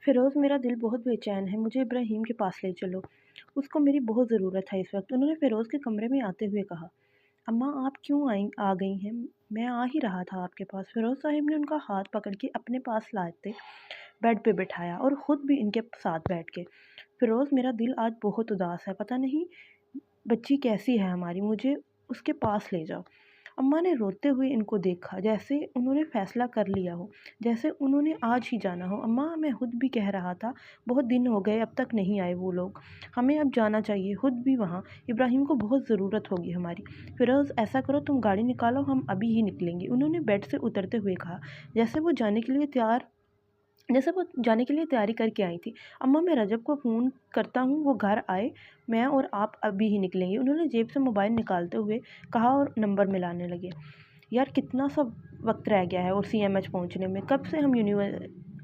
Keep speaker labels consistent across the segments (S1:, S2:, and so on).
S1: फ़िरोज़ मेरा दिल बहुत बेचैन है, मुझे इब्राहीम के पास ले चलो। उसको मेरी बहुत ज़रूरत है इस वक़्त। उन्होंने फ़िरोज़ के कमरे में आते हुए कहा, अम्मा आप क्यों आ गई हैं? मैं आ ही रहा था आपके पास। फ़िरोज़ साहिब ने उनका हाथ पकड़ के अपने पास लाते बेड पे बिठाया और ख़ुद भी इनके साथ बैठ गए। फ़िरोज़ मेरा दिल आज बहुत उदास है, पता नहीं बच्ची कैसी है हमारी, मुझे उसके पास ले जाओ। अम्मा ने रोते हुए इनको देखा, जैसे उन्होंने फ़ैसला कर लिया हो, जैसे उन्होंने आज ही जाना हो। अम्मा मैं खुद भी कह रहा था, बहुत दिन हो गए अब तक नहीं आए वो लोग, हमें अब जाना चाहिए, खुद भी वहाँ इब्राहिम को बहुत ज़रूरत होगी हमारी। फ़िरोज़ ऐसा करो तुम गाड़ी निकालो, हम अभी ही निकलेंगे, उन्होंने बेड से उतरते हुए कहा, जैसे वो जाने के लिए तैयारी करके आई थी। अम्मा मैं रजब को फ़ोन करता हूँ, वो घर आए, मैं और आप अभी ही निकलेंगे, उन्होंने जेब से मोबाइल निकालते हुए कहा और नंबर मिलाने लगे। यार कितना सा वक्त रह गया है और सीएमएच पहुंचने में, कब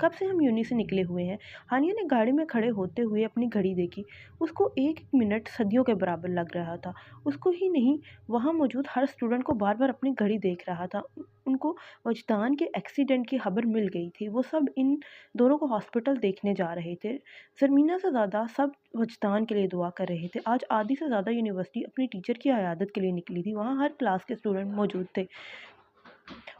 S1: से हम यूनी से निकले हुए हैं। हानिया ने गाड़ी में खड़े होते हुए अपनी घड़ी देखी। उसको एक एक मिनट सदियों के बराबर लग रहा था। उसको ही नहीं, वहाँ मौजूद हर स्टूडेंट को बार बार अपनी घड़ी देख रहा था। उनको वजदान के एक्सीडेंट की खबर मिल गई थी, वो सब इन दोनों को हॉस्पिटल देखने जा रहे थे। ज़रमीना से ज़्यादा सब वजदान के लिए दुआ कर रहे थे। आज आधी से ज़्यादा यूनिवर्सिटी अपनी टीचर की अयादत के लिए निकली थी। वहाँ हर क्लास के स्टूडेंट मौजूद थे।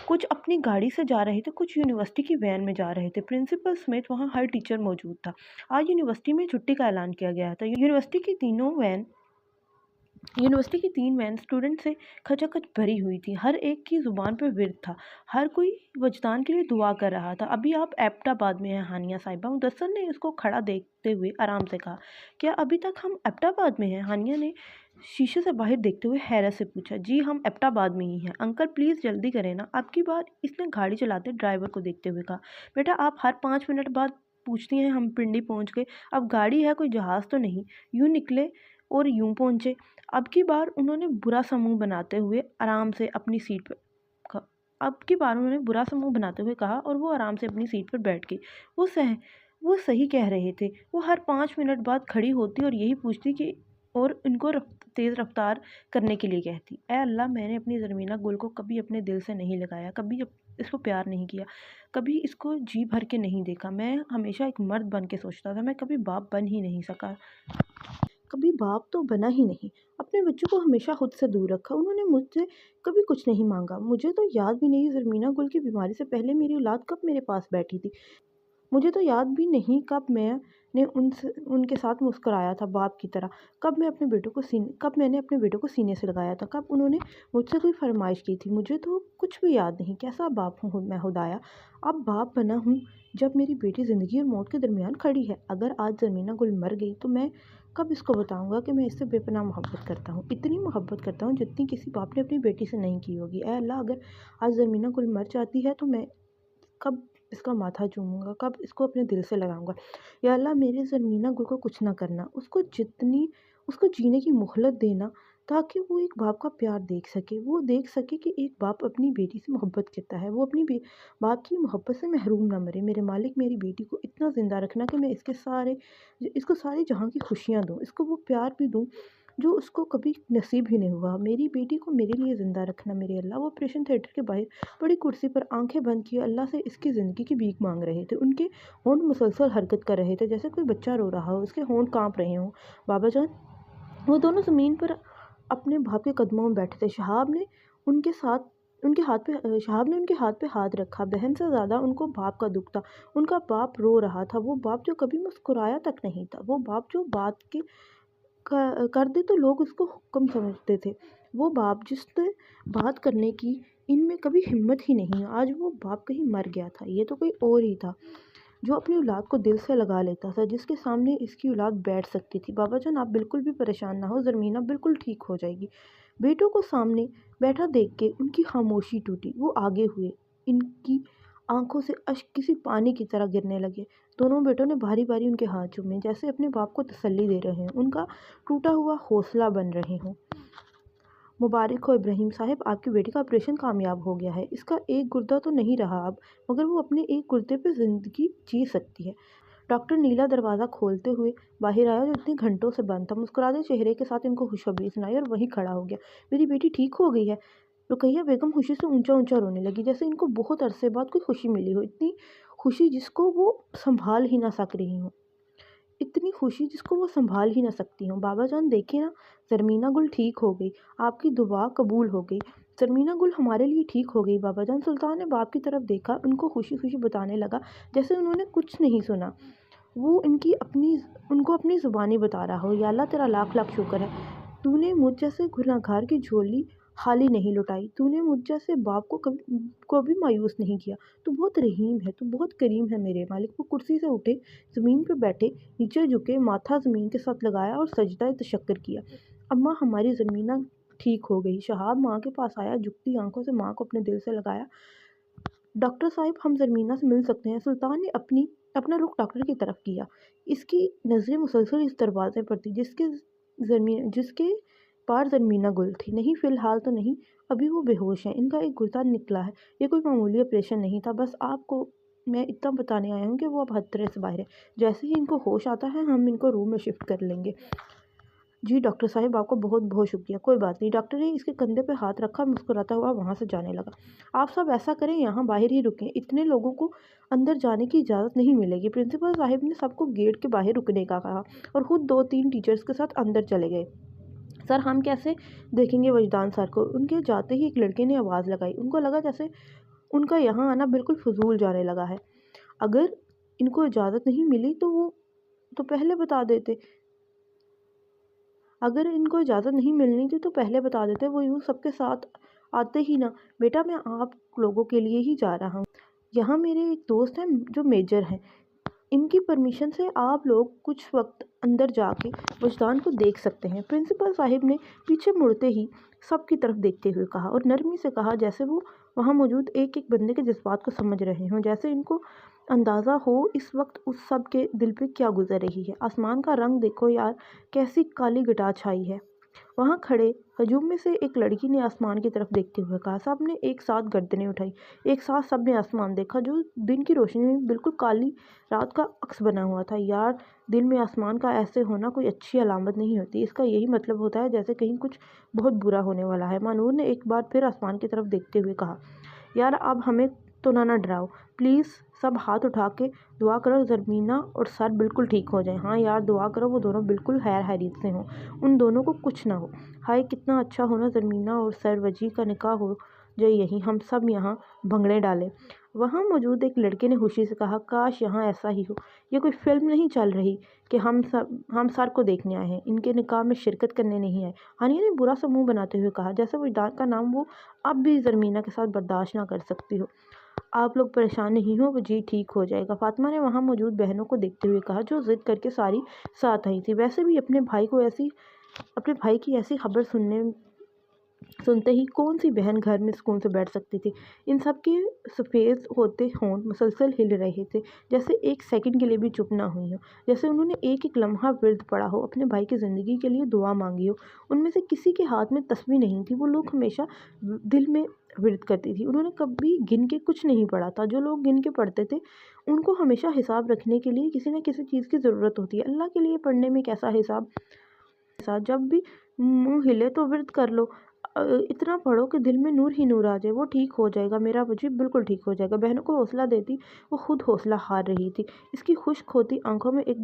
S1: कुछ अपनी गाड़ी से जा रहे थे, कुछ यूनिवर्सिटी की वैन में जा रहे थे। प्रिंसिपल समेत वहाँ हर टीचर मौजूद था। आज यूनिवर्सिटी में छुट्टी का ऐलान किया गया था। यूनिवर्सिटी की 3 वैन स्टूडेंट से खचाखच भरी हुई थी। हर एक की ज़ुबान पर विर्द था, हर कोई वजदान के लिए दुआ कर रहा था। अभी आप एबटाबाद में हैं हानिया साहिबा, मुदस्सर ने उसको खड़ा देखते हुए आराम से कहा। क्या अभी तक हम एबटाबाद में हैं? हानिया ने शीशे से बाहर देखते हुए हैरत से पूछा। जी हम एबटाबाद में ही हैं। अंकल प्लीज़ जल्दी करें ना। अब की बार इसने गाड़ी चलाते ड्राइवर को देखते हुए कहा, बेटा आप हर 5 मिनट बाद पूछती हैं हम पिंडी पहुंच गए, अब गाड़ी है कोई जहाज़ तो नहीं, यूँ निकले और यूँ पहुँचे। अब की बार उन्होंने बुरा सा मुँह बनाते हुए आराम से अपनी सीट पर क अब की बार उन्होंने बुरा सा मुँह बनाते हुए कहा और वो आराम से अपनी सीट पर बैठ गई। वो सही कह रहे थे। वो हर 5 मिनट बाद खड़ी होती और यही पूछती कि और इनको तेज़ रफ़्तार करने के लिए कहती। ऐ अल्लाह मैंने अपनी ज़रमीना गुल को कभी अपने दिल से नहीं लगाया, कभी इसको प्यार नहीं किया, कभी इसको जी भर के नहीं देखा। मैं हमेशा एक मर्द बन के सोचता था, मैं कभी बाप बन ही नहीं सका। कभी बाप तो बना ही नहीं। अपने बच्चों को हमेशा खुद से दूर रखा। उन्होंने मुझसे कभी कुछ नहीं मांगा। मुझे तो याद भी नहीं ज़रमीना गुल की बीमारी से पहले मेरी औलाद कब मेरे पास बैठी थी। मुझे तो याद भी नहीं मैंने उनके साथ मुस्कुराया था बाप की तरह। कब मैंने अपने बेटों को सीने से लगाया था, कब उन्होंने मुझसे कोई फरमाइश की थी। मुझे तो कुछ भी याद नहीं। कैसा बाप हूँ मैं खुदाया। अब बाप बना हूँ जब मेरी बेटी ज़िंदगी और मौत के दरमियान खड़ी है। अगर आज ज़रमीना गुल मर गई तो मैं कब इसको बताऊँगा कि मैं इससे बेपनाह मोहब्बत करता हूँ, इतनी मोहब्बत करता हूँ जितनी किसी बाप ने अपनी बेटी से नहीं की होगी। ऐ अल्लाह अगर आज ज़रमीना गुल मर जाती है तो मैं कब इसका माथा चूमूँगा, कब इसको अपने दिल से लगाऊँगा। या अल्लाह मेरी ज़रमीना गुल को कुछ ना करना, उसको जीने की मोहलत देना ताकि वो एक बाप का प्यार देख सके। वो देख सके कि एक बाप अपनी बेटी से मोहब्बत करता है, वो अपनी बाप की मोहब्बत से महरूम ना मरे। मेरे मालिक मेरी बेटी को इतना ज़िंदा रखना कि मैं इसको सारे जहाँ की खुशियाँ दूँ, इसको वो प्यार भी दूँ जो उसको कभी नसीब ही नहीं हुआ। मेरी बेटी को मेरे लिए ज़िंदा रखना मेरे अल्लाह। वो ऑपरेशन थिएटर के बाहर बड़ी कुर्सी पर आंखें बंद किए अल्लाह से इसकी ज़िंदगी की भीख मांग रहे थे। उनके होंठ मुसलसल हरकत कर रहे थे, जैसे कोई बच्चा रो रहा हो, उसके होंठ काँप रहे हों। बाबा जान वो दोनों ज़मीन पर अपने बाप के कदमों में बैठे थे। शहाब ने उनके हाथ पे हाथ रखा। बहन से ज़्यादा उनको बाप का दुख था। उनका बाप रो रहा था। वो बाप जो कभी मुस्कुराया तक नहीं था। वो बाप जो बात के कर दे तो लोग उसको हुक्म समझते थे। वो बाप जिसने बात करने की इनमें कभी हिम्मत ही नहीं। आज वो बाप कहीं मर गया था। ये तो कोई और ही था जो अपनी औलाद को दिल से लगा लेता था, जिसके सामने इसकी औलाद बैठ सकती थी। बाबा जान आप बिल्कुल भी परेशान ना हो, ज़रमीना बिल्कुल ठीक हो जाएगी। बेटों को सामने बैठा देख के उनकी खामोशी टूटी। वो आगे हुए, इनकी आंखों से अश्क किसी पानी की तरह गिरने लगे। दोनों बेटों ने भारी भारी उनके हाथ चूमे, जैसे अपने बाप को तसल्ली दे रहे हैं, उनका टूटा हुआ हौसला बन रहे हों। मुबारक हो इब्राहिम साहब, आपकी बेटी का ऑपरेशन कामयाब हो गया है। इसका एक गुर्दा तो नहीं रहा अब, मगर वो अपने एक गुर्दे पे ज़िंदगी जी सकती है। डॉक्टर नीला दरवाज़ा खोलते हुए बाहर आया जो इतने घंटों से बंद था। मुस्कुराते चेहरे के साथ इनको खुशखबरी सुनाई और वहीं खड़ा हो गया। मेरी बेटी ठीक हो गई है। रुकैया बेगम खुशी से ऊंचा ऊंचा रोने लगी, जैसे इनको बहुत अरसे बाद कोई खुशी मिली हो। इतनी खुशी जिसको वो संभाल ही ना सक रही हूँ, इतनी खुशी जिसको वो संभाल ही ना सकती हूँ। बाबा जान देखिए ना, ज़रमीना गुल ठीक हो गई, आपकी दुआ कबूल हो गई, ज़रमीना गुल हमारे लिए ठीक हो गई बाबा जान। सुल्तान ने बाप की तरफ देखा, उनको खुशी खुशी बताने लगा जैसे उन्होंने कुछ नहीं सुना। वो उनको अपनी ज़ुबानी बता रहा हो, या अल्लाह तेरा लाख लाख शुक्र है, तूने मुझ जैसे गुनहगार की झोली खाली नहीं लुटाई, तूने मुझ जैसे बाप को भी मायूस नहीं किया। तू बहुत रहीम है, तू बहुत करीम है मेरे मालिक। वो कुर्सी से उठे, ज़मीन पे बैठे, नीचे झुके, माथा ज़मीन के साथ लगाया और सजदा तशक्कर किया। अम्मा हमारी ज़मीना ठीक हो गई। शहाब माँ के पास आया, झुकती आंखों से माँ को अपने दिल से लगाया। डॉक्टर साहब हम ज़रमीना से मिल सकते हैं। सुल्तान ने अपना रुख डॉक्टर की तरफ किया। इसकी नज़रें मुसलसल इस दरवाजे पर थी जिसके पार ज़रमीना गुल थी। नहीं फ़िलहाल तो नहीं, अभी वो बेहोश हैं, इनका एक गुर्दा निकला है, ये कोई मामूली ऑपरेशन नहीं था। बस आपको मैं इतना बताने आया हूँ कि वो अब खतरे से बाहर है। जैसे ही इनको होश आता है हम इनको रूम में शिफ्ट कर लेंगे। जी डॉक्टर साहब आपको बहुत बहुत शुक्रिया। कोई बात नहीं। डॉक्टर ने इसके कंधे पे हाथ रखा, मुस्कुराता हुआ वहाँ से जाने लगा। आप सब ऐसा करें, यहाँ बाहर ही रुकें, इतने लोगों को अंदर जाने की इजाज़त नहीं मिलेगी। प्रिंसिपल साहब ने सबको गेट के बाहर रुकने का कहा और ख़ुद 2-3 टीचर्स के साथ अंदर चले गए। सर हम कैसे देखेंगे वजदान सर को? उनके जाते ही एक लड़के ने आवाज़ लगाई। उनको लगा जैसे उनका यहाँ आना बिल्कुल फजूल जाने लगा है। अगर इनको इजाज़त नहीं मिली तो वो तो पहले बता देते, अगर इनको इजाज़त नहीं मिलनी थी तो पहले बता देते, वो यूँ सबके साथ आते ही ना। बेटा मैं आप लोगों के लिए ही जा रहा हूँ, यहाँ मेरे एक दोस्त हैं जो मेजर हैं, इनकी परमिशन से आप लोग कुछ वक्त अंदर जाके वजदान को देख सकते हैं। प्रिंसिपल साहिब ने पीछे मुड़ते ही सब की तरफ देखते हुए कहा और नरमी से कहा जैसे वो वहाँ मौजूद एक एक बंदे के जज्बात को समझ रहे हों, जैसे इनको अंदाज़ा हो इस वक्त उस सब के दिल पे क्या गुजर रही है। आसमान का रंग देखो यार, कैसी काली घटा छाई है। वहाँ खड़े हजूम में से एक लड़की ने आसमान की तरफ देखते हुए कहा। सब ने एक साथ गर्दनें उठाई, एक साथ सब ने आसमान देखा जो दिन की रोशनी में बिल्कुल काली रात का अक्स बना हुआ था। यार दिन में आसमान का ऐसे होना कोई अच्छी अलामत नहीं होती, इसका यही मतलब होता है जैसे कहीं कुछ बहुत बुरा होने वाला है। मानूर ने एक बार फिर आसमान की तरफ देखते हुए कहा, यार अब हमें तो ना डराओ प्लीज़। सब हाथ उठा के दुआ करो ज़रमीना और सर बिल्कुल ठीक हो जाए। हाँ यार दुआ करो वो दोनों बिल्कुल खैरियत से हों, उन दोनों को कुछ ना हो। हाय कितना अच्छा होना ज़रमीना और सर वजी का निकाह हो जाए, यहीं हम सब यहाँ भंगड़े डालें। वहाँ मौजूद एक लड़के ने खुशी से कहा, काश यहाँ ऐसा ही हो। ये कोई फिल्म नहीं चल रही कि हम सर को देखने आए हैं, इनके निकाह में शिरकत करने नहीं आए। हानिया ने बुरा सा मुँह बनाते हुए कहा जैसे वजदान का नाम वो अब भी ज़रमीना के साथ बर्दाश्त ना कर सकती हो। आप लोग परेशान नहीं हो, वो जी ठीक हो जाएगा। फातिमा ने वहाँ मौजूद बहनों को देखते हुए कहा जो ज़िद करके सारी साथ आई थी। वैसे भी अपने भाई की ऐसी खबर सुनते ही कौन सी बहन घर में सुकून से बैठ सकती थी। इन सब के सफ़ेद होते होंठ मुसलसल हिल रहे थे, जैसे एक सेकंड के लिए भी चुप ना हुई हो, जैसे उन्होंने एक एक लम्हा विर्द पड़ा हो, अपने भाई की ज़िंदगी के लिए दुआ मांगी हो। उनमें से किसी के हाथ में तस्बीह नहीं थी, वो लोग हमेशा दिल में विर्द करती थी। उन्होंने कभी गिन के कुछ नहीं पढ़ा था, जो लोग गिन के पढ़ते थे उनको हमेशा हिसाब रखने के लिए किसी न किसी चीज़ की ज़रूरत होती है। अल्लाह के लिए पढ़ने में कैसा हिसाब, जब भी मुँह हिले तो विर्द कर लो, इतना पढ़ो कि दिल में नूर ही नूर आ जाए। वो ठीक हो जाएगा, मेरा वजी बिल्कुल ठीक हो जाएगा। बहनों को हौसला देती वो खुद हौसला हार रही थी। इसकी खुश्क होती आंखें एक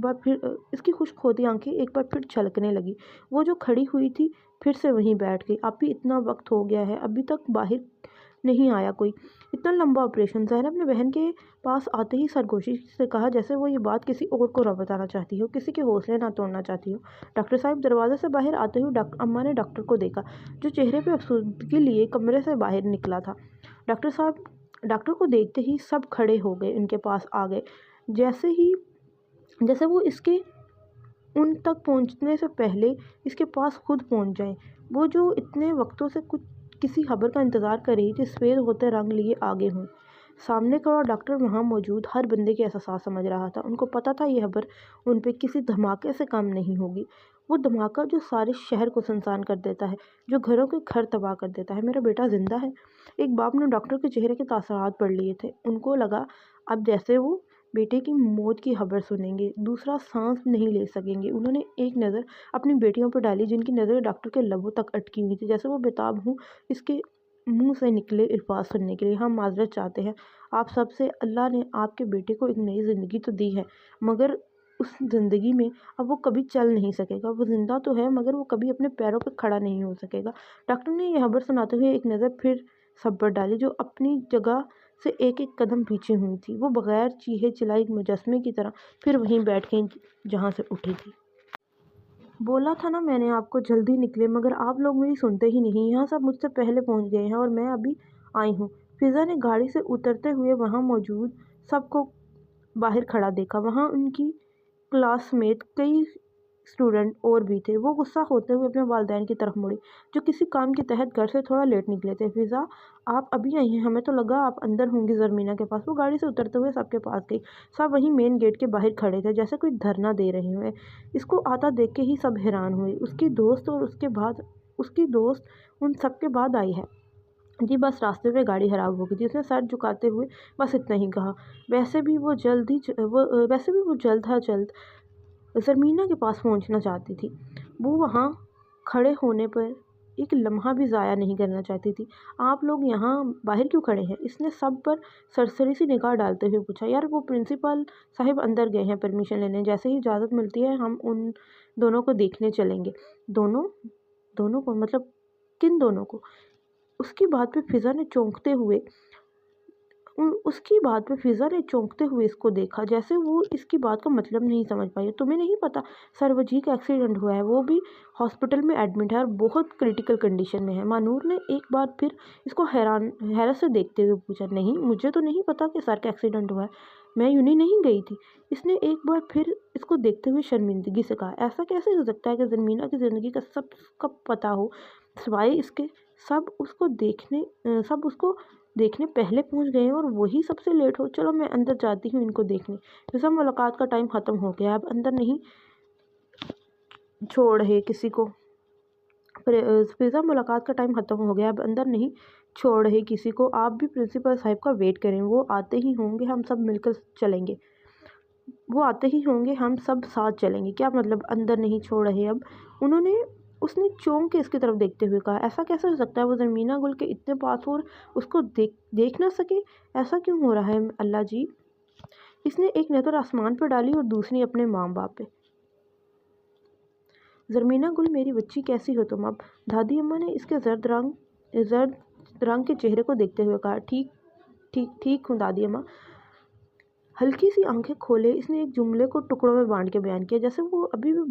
S1: बार फिर छलकने लगी। वो जो खड़ी हुई थी फिर से वहीं बैठ गई। अब भी इतना वक्त हो गया है, अभी तक बाहर नहीं आया कोई, इतना लंबा ऑपरेशन। ज़ैनब ने बहन के पास आते ही सरगोशी से कहा जैसे वो ये बात किसी और को ना बताना चाहती हो, किसी के हौसले ना तोड़ना चाहती हो। डॉक्टर साहब दरवाजे से बाहर आते हुए अम्मा ने डॉक्टर को देखा जो चेहरे पे अफसोसगी लिए कमरे से बाहर निकला था। डॉक्टर को देखते ही सब खड़े हो गए, उनके पास आ गए जैसे वो इसके उन तक पहुंचने से पहले इसके पास खुद पहुंच जाएं। वो जो इतने वक्तों से किसी खबर का इंतज़ार कर रही थी, सफ़ेद होते रंग लिए आगे हूँ। सामने खड़ा डॉक्टर वहाँ मौजूद हर बंदे के एहसास समझ रहा था। उनको पता था ये खबर उन पे किसी धमाके से कम नहीं होगी। वो धमाका जो सारे शहर को सुनसान कर देता है, जो घरों के घर तबाह कर देता है। मेरा बेटा ज़िंदा है। एक बाप ने डॉक्टर के चेहरे के तासरात पढ़ लिए थे। उनको लगा अब जैसे वो बेटे की मौत की खबर सुनेंगे, दूसरा सांस नहीं ले सकेंगे। उन्होंने एक नज़र अपनी बेटियों पर डाली जिनकी नज़रें डॉक्टर के लबों तक अटकी हुई थी, जैसे वो बेताब हूँ इसके मुंह से निकले अल्फाज सुनने के लिए। हम माजरत चाहते हैं आप सब से। अल्लाह ने आपके बेटे को एक नई ज़िंदगी तो दी है, मगर उस ज़िंदगी में अब वो कभी चल नहीं सकेगा। वो ज़िंदा तो है मगर वो कभी अपने पैरों पर खड़ा नहीं हो सकेगा। डॉक्टर ने यह खबर सुनाते हुए एक नज़र फिर सब पर डाली, जो अपनी जगह से एक एक कदम पीछे हुई थी। वो बगैर चीखे चिल्लाए एक मुजस्मे की तरह फिर वहीं बैठ गई जहाँ से उठी थी। बोला था ना मैंने आपको, जल्दी निकले, मगर आप लोग मेरी सुनते ही नहीं। यहाँ सब मुझसे पहले पहुँच गए हैं और मैं अभी आई हूँ। फिज़ा ने गाड़ी से उतरते हुए वहाँ मौजूद सबको बाहर खड़ा देखा। वहाँ उनकी क्लासमेट कई स्टूडेंट और भी थे। वो गुस्सा होते हुए अपने वालिदैन की तरफ मुड़ी, जो किसी काम के तहत घर से थोड़ा लेट निकले थे। फिज़ा, आप अभी आई हैं? हमें तो लगा आप अंदर होंगी ज़रमीना के पास। वो गाड़ी से उतरते हुए सबके पास गई। सब वहीं मेन गेट के बाहर खड़े थे, जैसे कोई धरना दे रहे हुए। इसको आता देख के ही सब हैरान हुए। उसकी दोस्त उन सबके बाद आई है जी। बस रास्ते में गाड़ी खराब हो गई थी। उसने सर झुकाते हुए बस इतना ही कहा। वैसे भी वो जल्द ज़रमीना के पास पहुंचना चाहती थी। वो वहाँ खड़े होने पर एक लम्हा भी ज़ाया नहीं करना चाहती थी। आप लोग यहाँ बाहर क्यों खड़े हैं? इसने सब पर सरसरी सी निगाह डालते हुए पूछा। यार, वो प्रिंसिपल साहिब अंदर गए हैं परमिशन लेने। जैसे ही इजाज़त मिलती है हम उन दोनों को देखने चलेंगे। दोनों को मतलब किन दोनों को? उसकी बात पे फ़िज़ा ने चौंकते हुए इसको देखा, जैसे वो इसकी बात का मतलब नहीं समझ पाई। तुम्हें नहीं पता सर्वजी का एक्सीडेंट हुआ है? वो भी हॉस्पिटल में एडमिट है और बहुत क्रिटिकल कंडीशन में है। मानूर ने एक बार फिर इसको हैरत से देखते हुए पूछा। नहीं, मुझे तो नहीं पता कि सर का एक्सीडेंट हुआ है। मैं यूनी नहीं गई थी। इसने एक बार फिर इसको देखते हुए शर्मिंदगी से कहा। ऐसा कैसे हो सकता है कि ज़रमीना की ज़िंदगी का सब कब पता हो, सिवाय इसके? सब उसको देखने पहले पहुंच गए हैं और वही सबसे लेट हो। चलो मैं अंदर जाती हूँ इनको देखने। फिज़ा, मुलाकात का टाइम ख़त्म हो गया, अब अंदर नहीं छोड़ रहे किसी को। फिज़ा, मुलाकात का टाइम ख़त्म हो गया, अब अंदर नहीं छोड़ रहे किसी को। आप भी प्रिंसिपल साहब का वेट करें, वो आते ही होंगे, हम सब मिलकर चलेंगे। वो आते ही होंगे, हम सब साथ चलेंगे। क्या मतलब अंदर नहीं छोड़ रहे अब? उसने चौंक के इसकी तरफ देखते हुए कहा। ऐसा कैसे हो सकता है? वो ज़रमीना गुल के इतने पास और उसको देख ना सके? ऐसा क्यों हो रहा है अल्लाह जी? इसने एक नज़र आसमान पर डाली और दूसरी अपने माँ बाप पे। ज़रमीना गुल, मेरी बच्ची, कैसी हो तुम अब? दादी अम्मा ने इसके जर्द रंग के चेहरे को देखते हुए कहा। ठीक हूँ दादी अम्मा। हल्की सी आंखें खोले इसने एक जुमले को टुकड़ों में बांट के बयान किया, जैसे वो अभी भी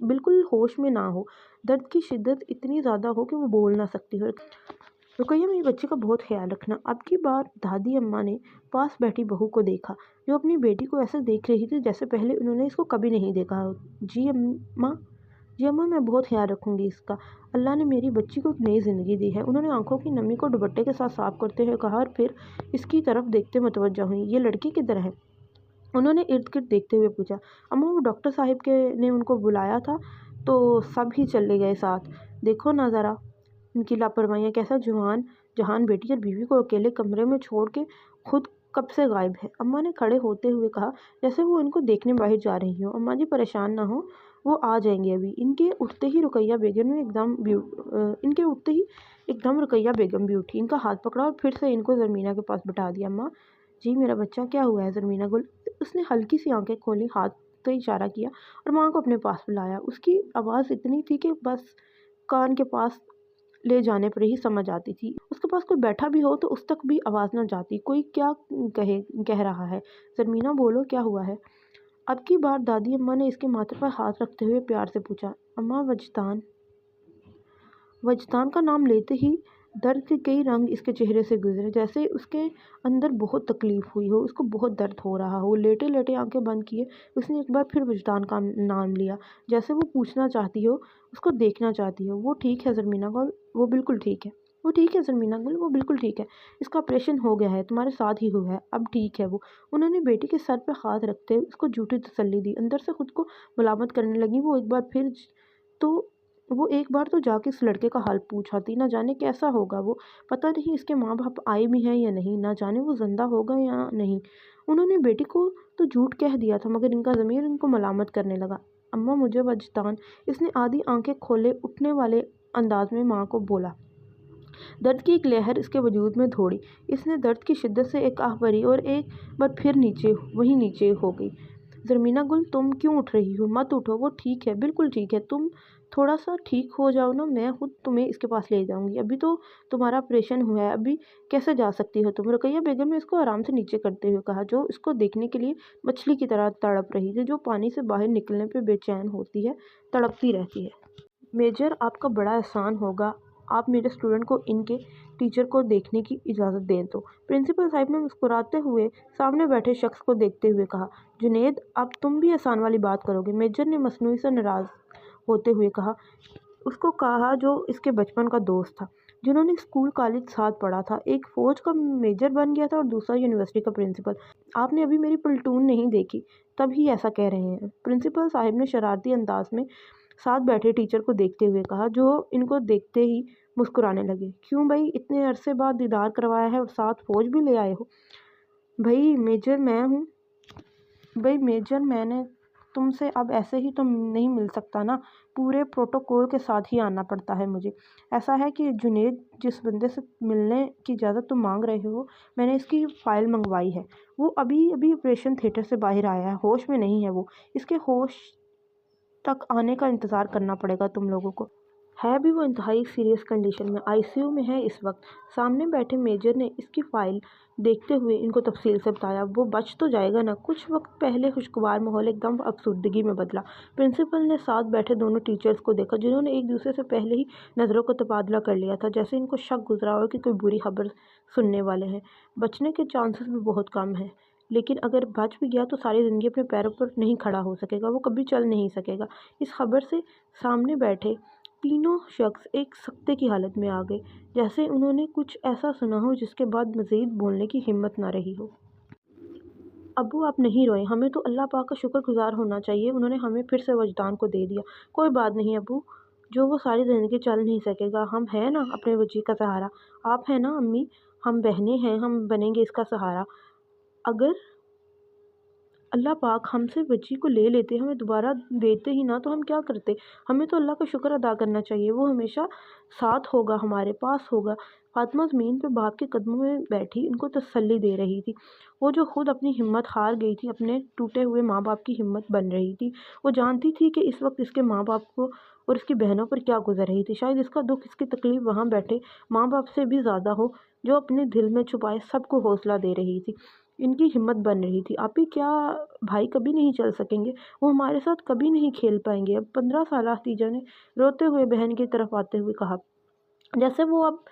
S1: बिल्कुल होश में ना हो। दर्द की शिद्दत इतनी ज़्यादा हो कि वो बोल ना सकती हो। रुकैया, मेरी बच्ची का बहुत ख्याल रखना। अब की बार दादी अम्मा ने पास बैठी बहू को देखा, जो अपनी बेटी को ऐसे देख रही थी जैसे पहले उन्होंने इसको कभी नहीं देखा हो। जी अम्मा, मैं बहुत ख्याल रखूँगी इसका। अल्लाह ने मेरी बच्ची को एक नई ज़िंदगी दी है। उन्होंने आंखों की नमी को दुपट्टे के साथ साफ करते हुए कहा और फिर इसकी तरफ देखते मुतवज्जा हुई। ये लड़की किधर है? उन्होंने इर्द गिर्द देखते हुए पूछा। अम्मा, वो डॉक्टर साहिब ने उनको बुलाया था तो सब ही चले गए साथ। देखो ना ज़रा इनकी लापरवाहियाँ। कैसा जहान बेटी और बीवी को अकेले कमरे में छोड़ के खुद कब से गायब है। अम्मा ने खड़े होते हुए कहा, जैसे वो इनको देखने बाहर जा रही हो। अम्मा जी, परेशान ना हो, वो आ जाएंगे अभी। इनके उठते ही रुकैया बेगम भी उठी, इनका हाथ पकड़ा और फिर से इनको ज़रमीना के पास बिठा दिया। अम्मा जी, मेरा बच्चा, क्या हुआ है? ज़रमीना गुल, उसने हल्की सी आंखें खोली, हाथ से इशारा किया और माँ को अपने पास बुलाया। उसकी आवाज़ इतनी थी कि बस कान के पास ले जाने पर ही समझ आती थी। उसके पास कोई बैठा भी हो तो उस तक भी आवाज़ न जाती। कोई क्या कह रहा है? ज़रमीना, बोलो, क्या हुआ है? अब की बार दादी अम्मा ने इसके माथे पर हाथ रखते हुए प्यार से पूछा। अम्मा, वजदान का नाम लेते ही दर्द के कई रंग इसके चेहरे से गुजरे, जैसे उसके अंदर बहुत तकलीफ़ हुई हो, उसको बहुत दर्द हो रहा हो। लेटे लेटे आंखें बंद किए उसने एक बार फिर वजदान का नाम लिया, जैसे वो पूछना चाहती हो, उसको देखना चाहती हो। वो ठीक है ज़रमीना गुल, वो बिल्कुल ठीक है। वो ठीक है ज़रमीना गुल, वो बिल्कुल ठीक है। इसका ऑपरेशन हो गया है, तुम्हारे साथ ही हुआ है, अब ठीक है वो। उन्होंने बेटी के सर पर हाथ रखते उसको झूठी तसल्ली दी। अंदर से खुद को मलामत करने लगी। वो एक बार तो जाके इस लड़के का हाल पूछ आती। ना जाने कैसा होगा वो। पता नहीं इसके माँ बाप आए भी हैं या नहीं। ना जाने वो जिंदा होगा या नहीं। उन्होंने बेटी को तो झूठ कह दिया था, मगर इनका ज़मीर इनको मलामत करने लगा। अम्मा, मुझे वजदान। इसने आधी आंखें खोले उठने वाले अंदाज में माँ को बोला। दर्द की एक लहर इसके वजूद में दौड़ी। इसने दर्द की शिद्दत से एक आह भरी और एक बार फिर नीचे हो गई। ज़रमीना गुल, तुम क्यों उठ रही हो? मत उठो, वो ठीक है, बिल्कुल ठीक है। तुम थोड़ा सा ठीक हो जाओ ना, मैं खुद तुम्हें इसके पास ले जाऊंगी। अभी तो तुम्हारा ऑपरेशन हुआ है, अभी कैसे जा सकती हो तुम? रुकैया बेगम ने इसको आराम से नीचे करते हुए कहा, जो इसको देखने के लिए मछली की तरह तड़प रही थी, जो पानी से बाहर निकलने पर बेचैन होती है, तड़पती रहती है। मेजर, आपका बड़ा एहसान होगा, आप मेरे स्टूडेंट को इनके टीचर को देखने की इजाज़त दें तो। प्रिंसिपल साहब ने मुस्कुराते हुए सामने बैठे शख्स को देखते हुए कहा, जुनैद, अब तुम भी एहसान वाली बात करोगे? मेजर ने मसनूई से नाराज़ होते हुए कहा, उसको कहा जो इसके बचपन का दोस्त था, जिन्होंने स्कूल कॉलेज साथ पढ़ा था। एक फ़ौज का मेजर बन गया था और दूसरा यूनिवर्सिटी का प्रिंसिपल। आपने अभी मेरी प्लेटून नहीं देखी, तभी ऐसा कह रहे हैं। प्रिंसिपल साहब ने शरारती अंदाज में साथ बैठे टीचर को देखते हुए कहा, जो इनको देखते ही मुस्कुराने लगे। क्यों भाई, इतने अरसे बाद दीदार करवाया है और साथ फ़ौज भी ले आए हो? भाई मेजर, मैं हूँ। भाई मेजर, मैंने तुमसे अब ऐसे ही तो नहीं मिल सकता ना, पूरे प्रोटोकॉल के साथ ही आना पड़ता है मुझे। ऐसा है कि जुनैद, जिस बंदे से मिलने की इजाज़त तुम मांग रहे हो, मैंने इसकी फ़ाइल मंगवाई है। वो अभी अभी ऑपरेशन थिएटर से बाहर आया है, होश में नहीं है वो। इसके होश तक आने का इंतज़ार करना पड़ेगा तुम लोगों को। है भी वो इंतहाई सीरियस कंडीशन में, आईसीयू में है इस वक्त। सामने बैठे मेजर ने इसकी फ़ाइल देखते हुए इनको तफसील से बताया। वो बच तो जाएगा ना? कुछ वक्त पहले खुशगवार माहौल एकदम अफसुर्दगी में बदला। प्रिंसिपल ने साथ बैठे दोनों टीचर्स को देखा, जिन्होंने एक दूसरे से पहले ही नज़रों का तबादला कर लिया था, जैसे इनको शक गुजरा हो कि कोई बुरी खबर सुनने वाले हैं। बचने के चांसेस भी बहुत कम हैं, लेकिन अगर बच भी गया तो सारी ज़िंदगी अपने पैरों पर नहीं खड़ा हो सकेगा, वो कभी चल नहीं सकेगा। इस खबर से सामने बैठे तीनों शख्स एक सकते की हालत में आ गए, जैसे उन्होंने कुछ ऐसा सुना हो जिसके बाद मज़ीद बोलने की हिम्मत ना रही हो। अब्बू, आप नहीं रोएं, हमें तो अल्लाह पाक का शुक्रगुजार होना चाहिए, उन्होंने हमें फिर से वजदान को दे दिया। कोई बात नहीं अब्बू, जो वो सारी ज़िंदगी चल नहीं सकेगा, हम हैं ना अपने वजी का सहारा। आप हैं ना अम्मी, हम बहनें हैं, हम बनेंगे इसका सहारा। अगर अल्लाह पाक हमसे बच्ची को ले लेते, हमें दोबारा देते ही ना, तो हम क्या करते? हमें तो अल्लाह का शुक्र अदा करना चाहिए, वो हमेशा साथ होगा, हमारे पास होगा। फातिमा ज़मीन पे बाप के कदमों में बैठी इनको तसल्ली दे रही थी। वो जो खुद अपनी हिम्मत हार गई थी, अपने टूटे हुए माँ बाप की हिम्मत बन रही थी। वो जानती थी कि इस वक्त इसके माँ बाप को और इसकी बहनों पर क्या गुजर रही थी। शायद इसका दुख, इसकी तकलीफ़ वहाँ बैठे माँ बाप से भी ज़्यादा हो, जो अपने दिल में छुपाए सबको हौसला दे रही थी, इनकी हिम्मत बन रही थी। आप ही क्या, भाई कभी नहीं चल सकेंगे, वो हमारे साथ कभी नहीं खेल पाएंगे अब। 15 साल तीजा ने रोते हुए बहन की तरफ आते हुए कहा, जैसे वो अब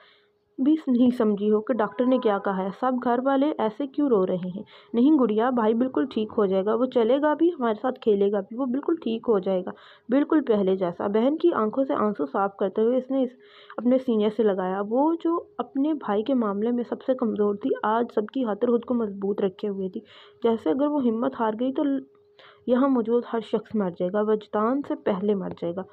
S1: भी नहीं समझी हो कि डॉक्टर ने क्या कहा है। सब घर वाले ऐसे क्यों रो रहे हैं? नहीं गुड़िया, भाई बिल्कुल ठीक हो जाएगा, वो चलेगा भी, हमारे साथ खेलेगा भी, वो बिल्कुल ठीक हो जाएगा, बिल्कुल पहले जैसा। बहन की आंखों से आंसू साफ करते हुए इसने अपने सीने से लगाया। वो जो अपने भाई के मामले में सबसे कमज़ोर थी, आज सबकी खातिर खुद को मजबूत रखे हुए थी। जैसे अगर वो हिम्मत हार गई तो यहाँ मौजूद हर शख्स मर जाएगा, वजदान से पहले मर जाएगा।